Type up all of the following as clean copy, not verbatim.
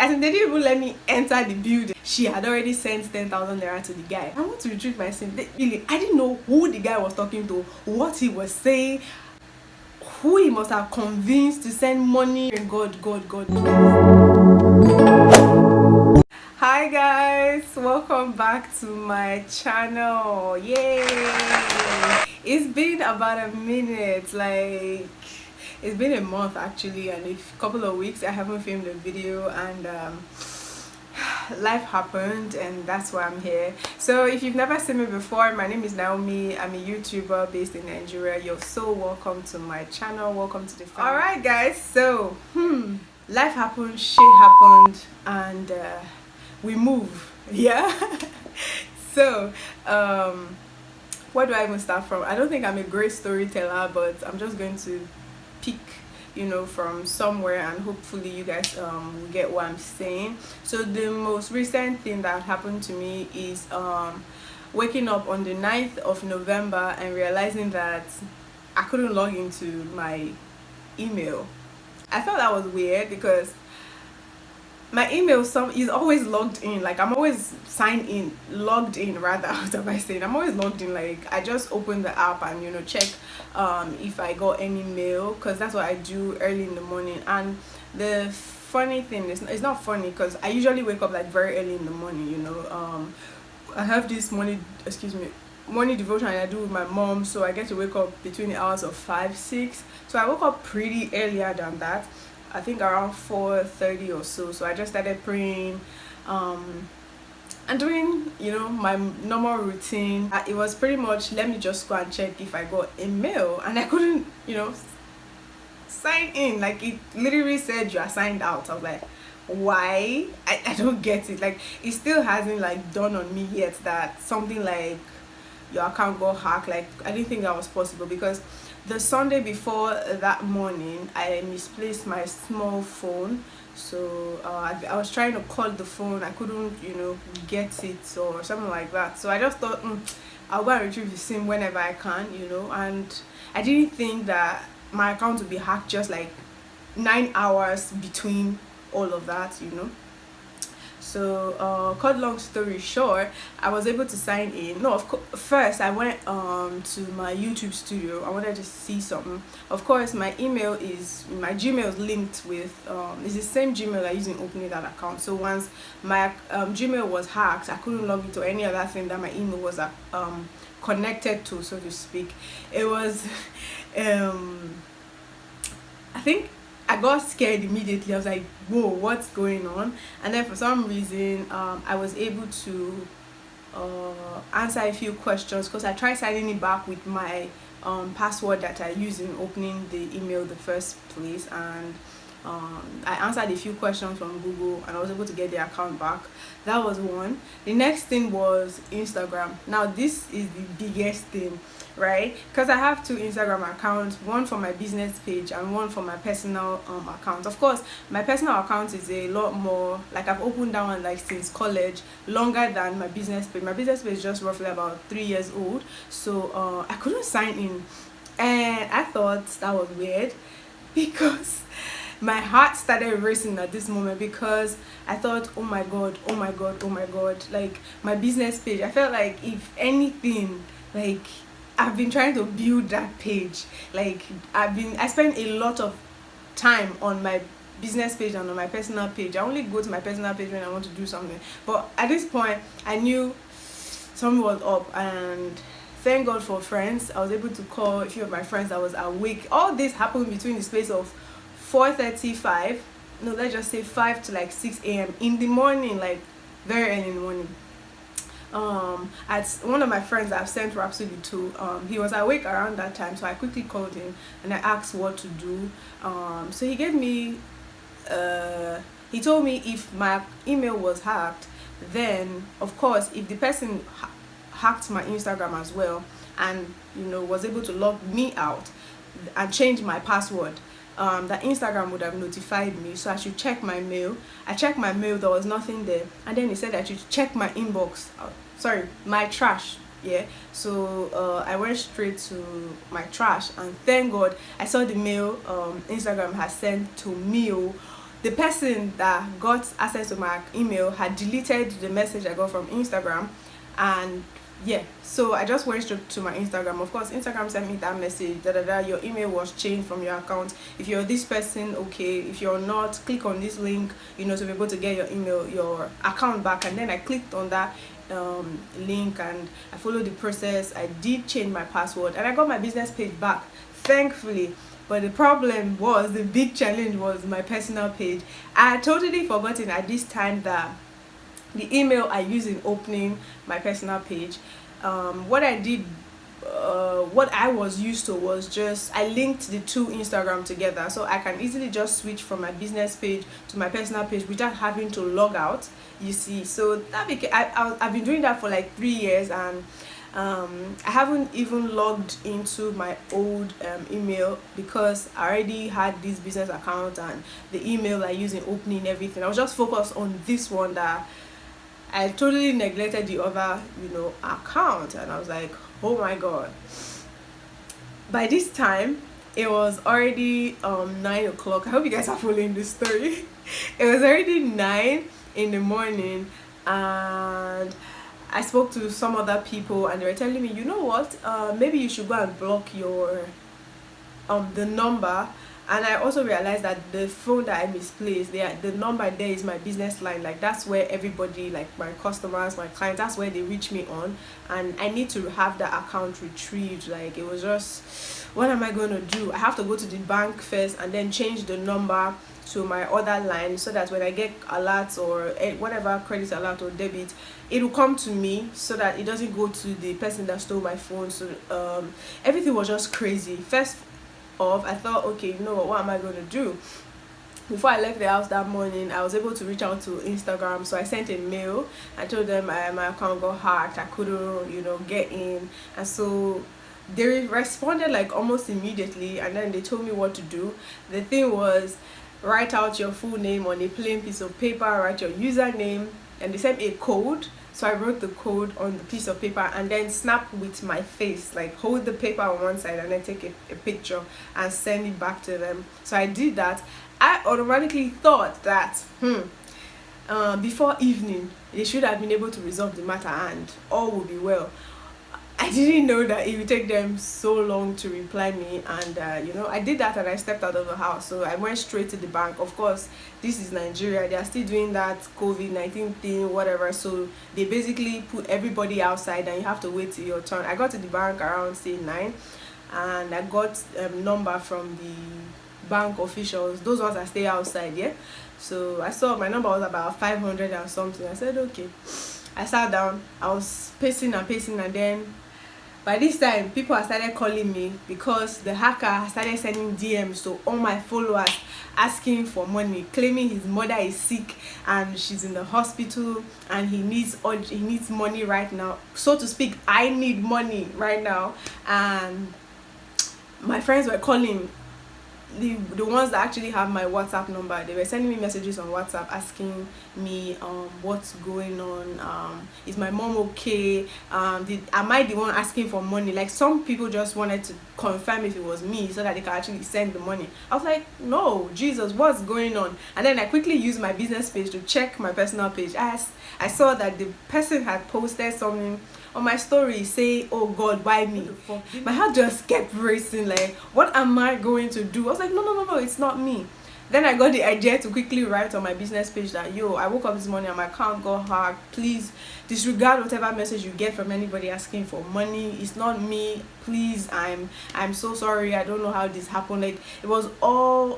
And they didn't even let me enter the building. She had already sent 10,000 naira to the guy. I want to retrieve my SIM. Really, I didn't know who the guy was talking to, what he was saying, who he must have convinced to send money. God, please. Hi guys, welcome back to my channel. Yay! It's been about a minute, like it's been a month actually, and a couple of weeks I haven't filmed a video, and life happened, and that's why I'm here. So if you've never seen me before, my name is Naomi. I'm a YouTuber based in Nigeria. You're so welcome to my channel. Welcome to the family. All right guys, so life happened, shit happened, and we move. Yeah. So where do I even start from? I don't think I'm a great storyteller, but I'm just going to pick, you know, from somewhere, and hopefully you guys will get what I'm saying. So the most recent thing that happened to me is waking up on the 9th of November and realizing that I couldn't log into my email. I felt that was weird because my email is always logged in. Like I'm always logged in rather. What am I saying? I'm always logged in. Like I just open the app and, you know, check if I got any mail, because that's what I do early in the morning. And the funny thing is, it's not funny because I usually wake up like very early in the morning, you know. I have this morning devotion I do with my mom, so I get to wake up between the hours of 5-6. So I woke up pretty earlier than that, I think around 4:30 or so. So I just started praying and doing, you know, my normal routine. It was pretty much, let me just go and check if I got a mail, and I couldn't, you know, sign in. Like it literally said you are signed out. I was like, why? I don't get it. Like it still hasn't like dawned on me yet that something like your account got hacked. Like I didn't think that was possible, because the Sunday before that morning I misplaced my small phone. So I was trying to call the phone, I couldn't, you know, get it or something like that. So I just thought I'll go and retrieve the SIM whenever I can, you know. And I didn't think that my account would be hacked just like 9 hours between all of that, you know. So cut long story short, I was able to sign in. No, of course, first I went to my YouTube studio. I wanted to see something. Of course, my Gmail is linked with it's the same Gmail I use in opening that account. So once my Gmail was hacked, I couldn't log into any other thing that my email was connected to, so to speak. It was I think I got scared immediately. I was like, whoa, what's going on? And then for some reason I was able to answer a few questions, because I tried signing it back with my password that I used in opening the email the first place, and I answered a few questions from Google, and I was able to get the account back. That was one. The next thing was Instagram. Now this is the biggest thing, right? Because I have two Instagram accounts, one for my business page and one for my personal account. Of course, my personal account is a lot more, like I've opened that one like since college, longer than my business page. My business page is just roughly about 3 years old. So I couldn't sign in, and I thought that was weird, because my heart started racing at this moment, because I thought, oh my god, like my business page, I felt like if anything, like I've been trying to build that page. Like I spent a lot of time on my business page and on my personal page. I only go to my personal page when I want to do something, but at this point I knew something was up, and thank God for friends. I was able to call a few of my friends that was awake. All this happened between the space of 4:35, no, let's just say 5 to like 6 a.m. in the morning, like very early in the morning. At one of my friends I've sent Rhapsody to, he was awake around that time, so I quickly called him and I asked what to do. So he gave me he told me if my email was hacked, then of course if the person hacked my Instagram as well, and, you know, was able to log me out and change my password, that Instagram would have notified me. So I should check my mail. I checked my mail, there was nothing there, and then he said I should check my inbox, my trash. Yeah, so I went straight to my trash, and thank God I saw the mail Instagram has sent to me. the person that got access to my email had deleted the message I got from Instagram. And yeah, so I just went straight to my Instagram. Of course, Instagram sent me that message, your email was changed from your account. If you're this person, okay. If you're not, click on this link, to be able to get your account back. And then I clicked on that link and I followed the process. I did change my password and I got my business page back, thankfully. But the big challenge was my personal page. I had totally forgotten at this time that the email I used in opening my personal page, what I was used to was just I linked the two Instagram together, so I can easily just switch from my business page to my personal page without having to log out, you see. So that I've been doing that for like 3 years, and I haven't even logged into my old email because I already had this business account and the email I use in opening everything. I was just focused on this one that I totally neglected the other, account, and I was like, oh my god. By this time, it was already 9 o'clock. I hope you guys are following this story. It was already 9 in the morning, and I spoke to some other people, and they were telling me, you know what? Maybe you should go and block your the number. And I also realized that the phone that I misplaced, the number there is my business line. Like, that's where everybody, like my customers, my clients, that's where they reach me on. And I need to have that account retrieved. Like, it was just, what am I going to do? I have to go to the bank first and then change the number to my other line, so that when I get alerts or whatever credit alert or debit, it will come to me, so that it doesn't go to the person that stole my phone. So everything was just crazy. First off, I thought, okay, what am I going to do? Before I left the house that morning, I was able to reach out to Instagram, so I sent a mail. I told them my account got hacked, I couldn't get in. And so they responded like almost immediately, and then they told me what to do. The thing was, write out your full name on a plain piece of paper, write your username, and they sent me a code. So I wrote the code on the piece of paper and then snap with my face, like hold the paper on one side and then take a picture and send it back to them. So I did that. I automatically thought that before evening they should have been able to resolve the matter and all will be well. I didn't know that it would take them so long to reply me, and I did that and I stepped out of the house. So I went straight to the bank. Of course, this is Nigeria, they are still doing that COVID-19 thing, whatever, so they basically put everybody outside and you have to wait till your turn. I got to the bank around say 9, and I got number from the bank officials, those ones that stay outside. Yeah, so I saw my number was about 500 and something. I said okay. I sat down, I was pacing, and then by this time people have started calling me because the hacker started sending DMs to all my followers asking for money, claiming his mother is sick and she's in the hospital and he needs money right now, so to speak. I need money right now. And my friends were calling, the ones that actually have my WhatsApp number. They were sending me messages on WhatsApp asking me what's going on, is my mom okay, am I the one asking for money. Like, some people just wanted to confirm if it was me so that they can actually send the money. I was like, no, Jesus, what's going on? And then I quickly used my business page to check my personal page. I saw that the person had posted something on my story say, oh God, why me? My heart just kept racing, like, what am I going to do? I was like, no, it's not me. Then I got the idea to quickly write on my business page that, I woke up this morning and my account got hacked. Please disregard whatever message you get from anybody asking for money. It's not me. Please, I'm so sorry. I don't know how this happened. Like, it was all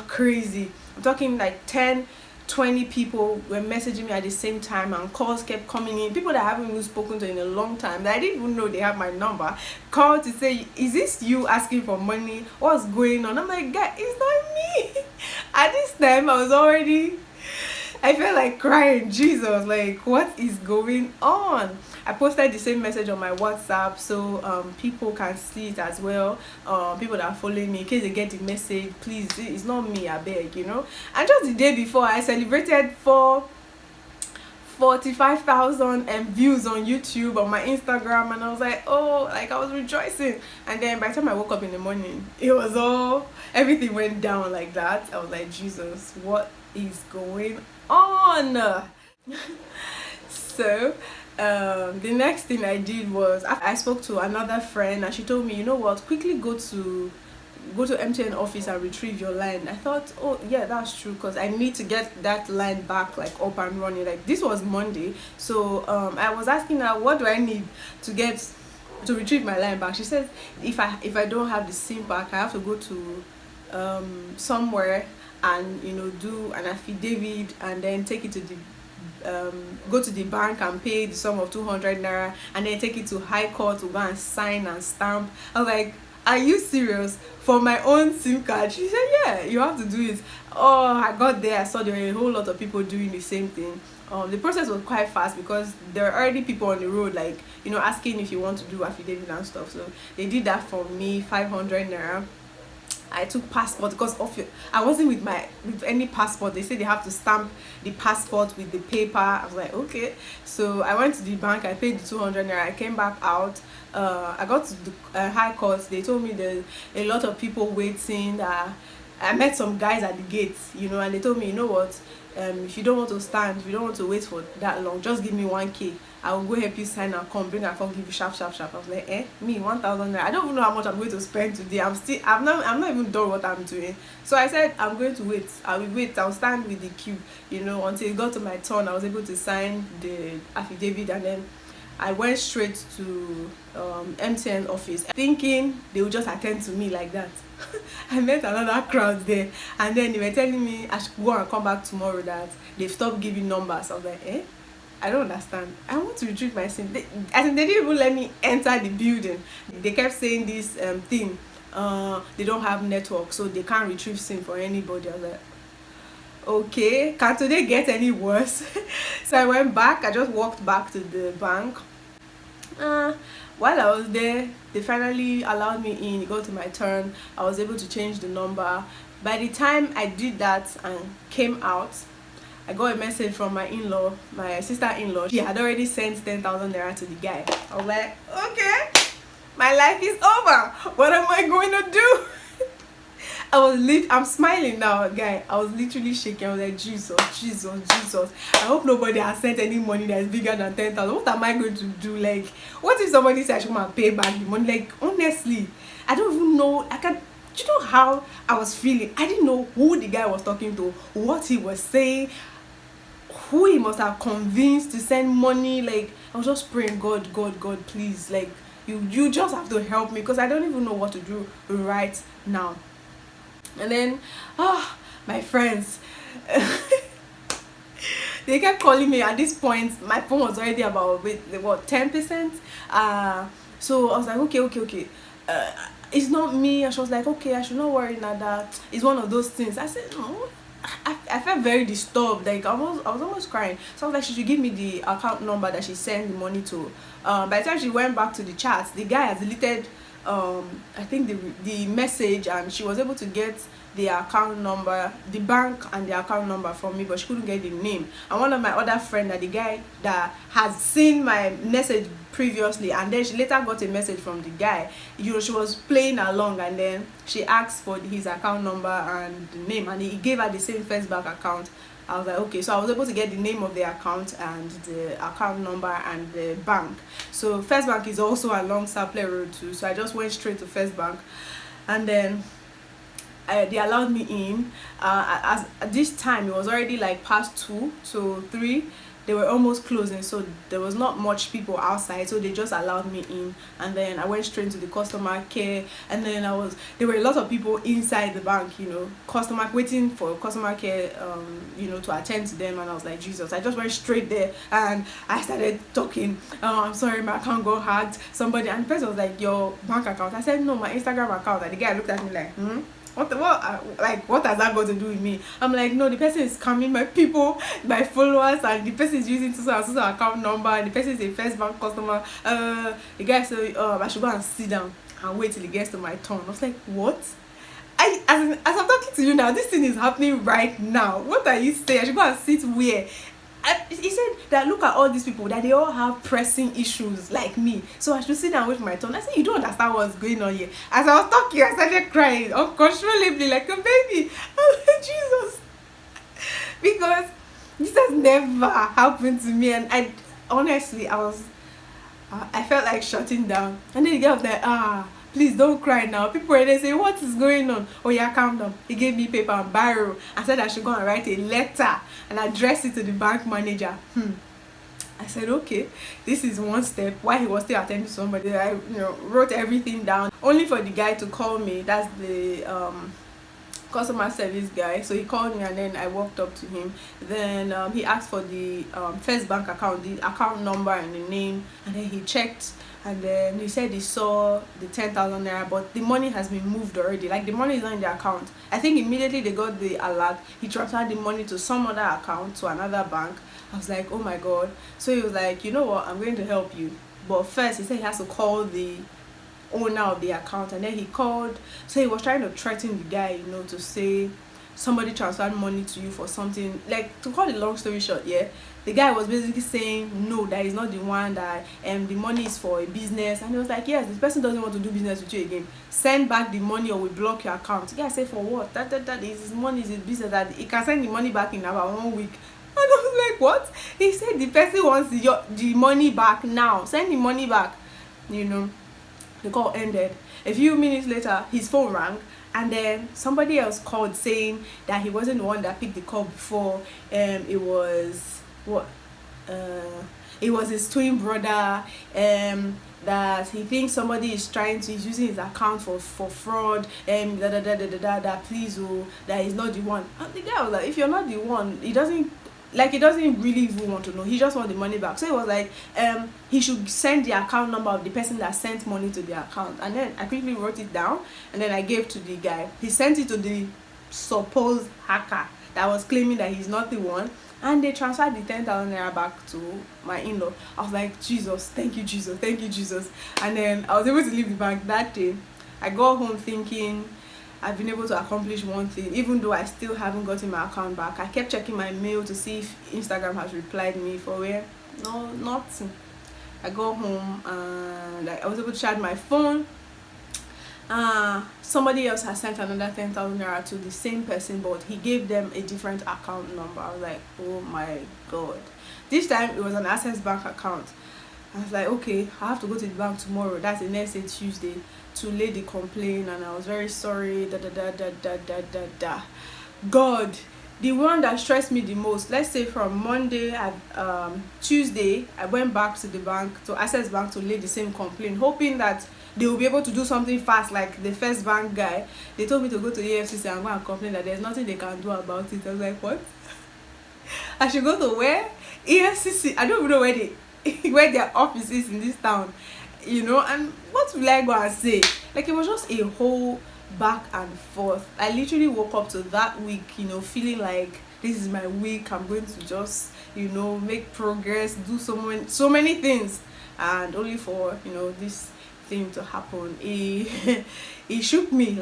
crazy. I'm talking like 10-20 people were messaging me at the same time, and calls kept coming in. People that I haven't even spoken to in a long time, that I didn't even know they have my number, called to say, is this you asking for money? What's going on? I'm like, God, it's not me. At this time I felt like crying. Jesus, like, what is going on? I posted the same message on my WhatsApp so people can see it as well. People that are following me, in case they get the message, please, it's not me, I beg, And just the day before, I celebrated 45,000 views on YouTube, on my Instagram, and I was like, oh, like I was rejoicing. And then by the time I woke up in the morning, it was all, everything went down like that. I was like, Jesus, what is going on? So the next thing I did was I spoke to another friend, and she told me, you know what, quickly go to MTN office and retrieve your line. I thought, oh yeah, that's true, because I need to get that line back like up and running. Like this was Monday, so I was asking her, what do I need to retrieve my line back? She said if I don't have the SIM back, I have to go to somewhere and do an affidavit, and then take it to the go to the bank and pay the sum of 200 naira, and then take it to high court to go and sign and stamp. I was like, are you serious? For my own SIM card? She said, yeah, you have to do it. Oh, I got there, I saw there were a whole lot of people doing the same thing. The process was quite fast, because there are already people on the road, like asking if you want to do affidavit and stuff. So they did that for me, 500 naira. I took passport, because I wasn't with any passport. They said they have to stamp the passport with the paper. I was like, okay. So I went to the bank, I paid the 200 naira, I came back out. I got to the high court. They told me there's a lot of people waiting. I met some guys at the gate, and they told me, you know what, if you don't want to stand, if you don't want to wait for that long, just give me 1k. I will go help you sign and come, bring a phone, give you sharp. I was like, me 1,000 naira. I don't even know how much I'm going to spend today. I'm not even done what I'm doing. So I said, I'm going to wait. I will wait. I'll stand with the queue, until it got to my turn. I was able to sign the affidavit, and then I went straight to MTN office, thinking they would just attend to me like that. I met another crowd there, and then they were telling me I should go and come back tomorrow, that they've stopped giving numbers. I was like, I don't understand. I want to retrieve my SIM. They didn't even let me enter the building. They kept saying this thing. They don't have network, so they can't retrieve SIM for anybody. I was like, okay, can today get any worse? So I went back. I just walked back to the bank. While I was there, they finally allowed me in. It got to my turn. I was able to change the number. By the time I did that and came out, I got a message from my in-law, my sister-in-law. She had already sent 10,000 naira to the guy. I was like, okay, my life is over. What am I going to do? I'm smiling now, guy. I was literally shaking. I was like, Jesus. I hope nobody has sent any money that is bigger than 10,000. What am I going to do? Like, what if somebody says I should come and pay back the money? Like, honestly, I don't even know. Do you know how I was feeling? I didn't know who the guy was talking to, what he was saying, who he must have convinced to send money. Like, I was just praying, God, please, like, you just have to help me, because I don't even know what to do right now. And then my friends they kept calling me. At this point my phone was already about 10%. So I was like, okay, it's not me. And she was like, okay, I should not worry now, that it's one of those things. I said, no. I felt very disturbed. Like I was almost crying. So I was like, she should give me the account number that she sent the money to. By the time she went back to the chat, the guy had deleted I think the message, and she was able to get the account number, the bank and the account number from me, but she couldn't get the name. And one of my other friend, that the guy that has seen my message previously, and then she later got a message from the guy, she was playing along, and then she asked for his account number and the name, and he gave her the same first bank account. I was like, okay. So I was able to get the name of the account and the account number and the bank. So First Bank is also along Sapele Road too. So I just went straight to First Bank, and then they allowed me in. At this time it was already like past 2, so 3. They were almost closing, so there was not much people outside, so they just allowed me in. And then I went straight to the customer care, and then there were a lot of people inside the bank, waiting for customer care, to attend to them. And I was like, Jesus. I just went straight there and I started talking. I'm sorry, my account got hacked. Somebody, and the person was like, your bank account? I said, no, my Instagram account. And the guy looked at me like, what has that got to do with me? I'm like, no, the person is scamming my people, my followers, and the person is using so account number, and the person is a First Bank customer. The guy said, I should go and sit down and wait till it gets to my turn. I was like, what? As I'm talking to you now, this thing is happening right now. What are you saying? I should go and sit where? He said that look at all these people, that they all have pressing issues like me, so I should sit down and wait for my turn. I said, you don't understand what's going on here. As I was talking, I started crying uncontrollably like a baby. I was like, Jesus, because this has never happened to me. And I honestly, I felt like shutting down. And then the guy was like, please don't cry now. People were there saying, what is going on? Oh yeah, calm down. He gave me paper and biro and said I should go and write a letter and address it to the bank manager. I said, okay, this is one step. While he was still attending to somebody, I wrote everything down, only for the guy to call me. That's the customer service guy. So he called me, and then I walked up to him. Then he asked for the first bank account, the account number and the name, and then he checked, and then he said he saw the 10,000 naira, but the money has been moved already. Like, the money is not in the account. I think immediately they got the alert, he transferred the money to some other account, to another bank. I was like, oh my god. So he was like, you know what, I'm going to help you, but first he said he has to call the owner of the account. And then he called, so he was trying to threaten the guy, to say somebody transferred money to you for something. Like, to cut the long story short, yeah, the guy was basically saying no, that is not the one, that the money is for a business. And he was like, yes, this person doesn't want to do business with you again, send back the money or we block your account. The guy said, for what? That is his money, is his business, that he can send the money back in about 1 week. And I was like, what? He said the person wants the money back now, send the money back. The call ended. A few minutes later, his phone rang, and then somebody else called saying that he wasn't the one that picked the call before. It was it was his twin brother. That he thinks somebody is using his account for fraud. That please, that is not the one. And the guy was like, if you're not the one, he doesn't really even want to know. He just wants the money back. So he was like, he should send the account number of the person that sent money to the account. And then I quickly wrote it down, and then I gave to the guy. He sent it to the supposed hacker that was claiming that he's not the one, and they transferred the 10,000 naira back to my in-law. I was like, Jesus, thank you, Jesus, thank you, Jesus. And then I was able to leave the bank that day. I got home thinking, I've been able to accomplish one thing, even though I still haven't gotten my account back. I kept checking my mail to see if Instagram has replied me for where. No, nothing. I got home and I was able to charge my phone. Somebody else has sent another 10,000 naira to the same person, but he gave them a different account number. I was like, oh my god. This time it was an Access Bank account. I was like, okay, I have to go to the bank tomorrow. That's the next day, Tuesday, to lay the complaint, and I was very sorry. God, the one that stressed me the most, let's say from Monday, Tuesday, I went back to the bank, to Access Bank, to lay the same complaint, hoping that they will be able to do something fast, like the first bank guy. They told me to go to EFCC and go and complain that there's nothing they can do about it. I was like, what? I should go to where? EFCC. I don't even know where their office is in this town, and what will I go and say? Like, it was just a whole back and forth. I literally woke up to that week, feeling like this is my week. I'm going to just, make progress, do so many things, and only for this thing to happen. It shook me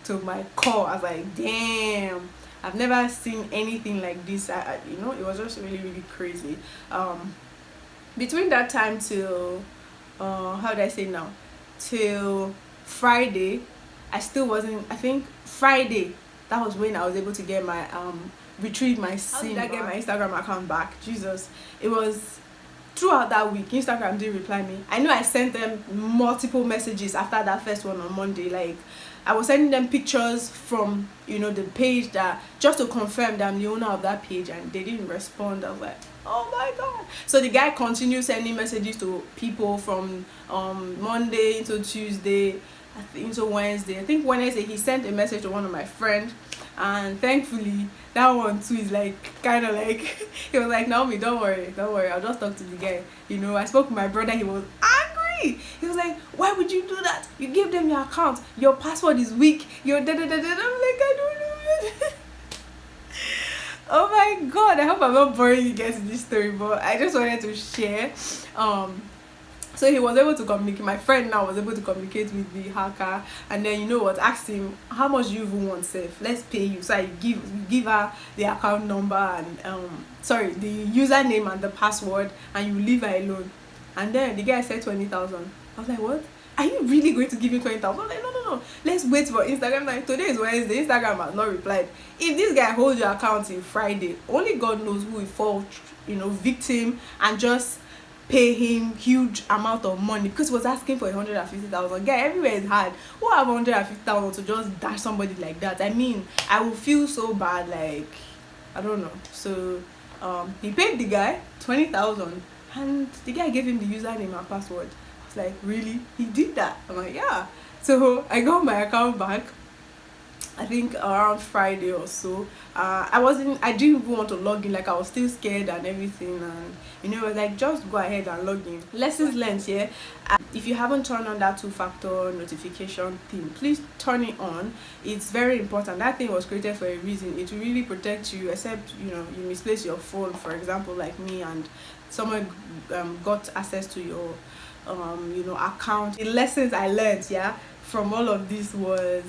to my core. I was like, damn, I've never seen anything like this. It was just really, really crazy. Between that time till how do I say now, till Friday, I still wasn't. I think Friday, that was when I was able to get my retrieve my SIM. How did I get my Instagram account back? Jesus, it was throughout that week. Instagram didn't reply me. I know I sent them multiple messages after that first one on Monday. Like, I was sending them pictures from the page, that just to confirm that I'm the owner of that page, and they didn't respond. I was like, oh my god. So the guy continued sending messages to people from Monday into Tuesday, I think into Wednesday. I think Wednesday he sent a message to one of my friends, and thankfully that one too is like kind of like he was like, Naomi, don't worry, I'll just talk to the guy. I spoke with my brother. He was angry. He was like, why would you do that? You gave them your account, your password is weak, your da da da da. I'm like, I don't know. Oh my god, I hope I'm not boring you guys in this story, but I just wanted to share. So he was able to communicate. My friend now was able to communicate with the hacker, and then you know what? Asked him, how much do you even want, safe? Let's pay you. So I give her the account number and sorry, the username and the password, and you leave her alone. And then the guy said 20,000. I was like, what? Are you really going to give him 20,000? I'm like, no. Let's wait for Instagram. Like, today is Wednesday. Instagram has not replied. If this guy holds your account till Friday, only God knows who will fall, victim and just pay him huge amount of money, because he was asking for 150,000. Guy, everywhere is hard. Who have 150,000 to just dash somebody like that? I mean, I will feel so bad. Like, I don't know. So he paid the guy 20,000, and the guy gave him the username and password. I was like, really? He did that? I'm like, yeah. So I got my account back, I think around Friday or so. I didn't even want to log in. Like, I was still scared and everything, and it was like, just go ahead and log in. Lessons learned here. If you haven't turned on that 2-factor notification thing, please turn it on. It's very important. That thing was created for a reason. It will really protect you, except you misplace your phone, for example, like me, and someone got access to your account. The lessons I learned from all of this was,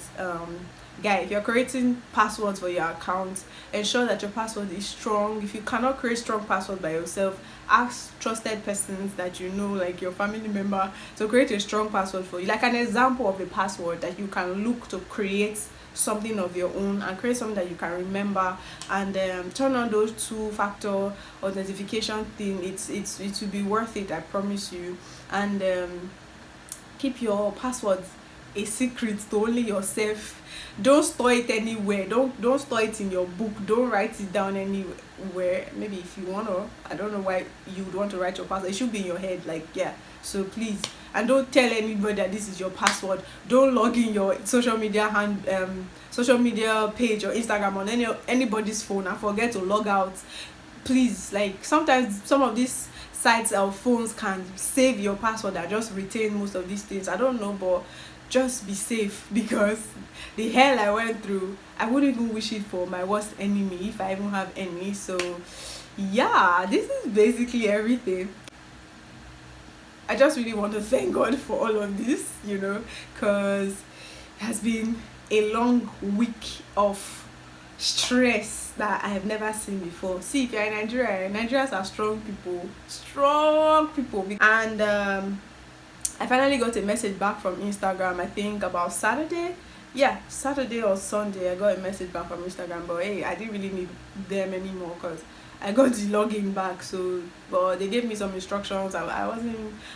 guy, if you're creating passwords for your account, ensure that your password is strong. If you cannot create strong password by yourself, ask trusted persons that like your family member, to create a strong password for you, like an example of a password that you can look to create something of your own, and create something that you can remember, and turn on those 2-factor authentication thing. It will be worth it, I promise you. And keep your passwords a secret to only yourself. Don't store it anywhere. Don't store it in your book. Don't write it down anywhere. Maybe if you want to, I don't know why you would want to write your password. It should be in your head, like, yeah. So please, and don't tell anybody that this is your password. Don't log in your social media page or Instagram on anybody's phone and forget to log out. Please, like, sometimes some of these sites or phones can save your password that just retain most of these things. I don't know, but just be safe, because the hell I went through, I wouldn't even wish it for my worst enemy, if I even have any. So yeah, this is basically everything. I just really want to thank God for all of this, because it has been a long week of stress that I have never seen before. See, if you're in Nigeria, Nigerians are strong people. And I finally got a message back from Instagram, I think about Saturday. Yeah, Saturday or Sunday, I got a message back from Instagram. But hey, I didn't really need them anymore, because I got the login back. So, but they gave me some instructions. I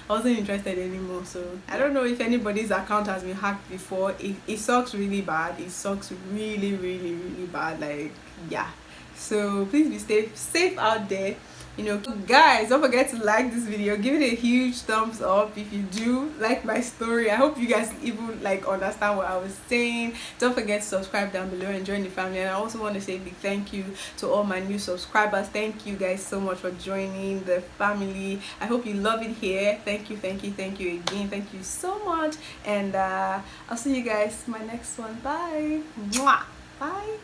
wasn't interested anymore. So I don't know if anybody's account has been hacked before. It sucks really bad. It sucks really, really, really bad. Like, yeah. So please be safe out there. Guys, don't forget to like this video. Give it a huge thumbs up if you do like my story. I hope you guys even understand what I was saying. Don't forget to subscribe down below and join the family. And I also want to say a big thank you to all my new subscribers. Thank you guys so much for joining the family. I hope you love it here. Thank you again. Thank you so much. And I'll see you guys in my next one. Bye. Mwah. Bye.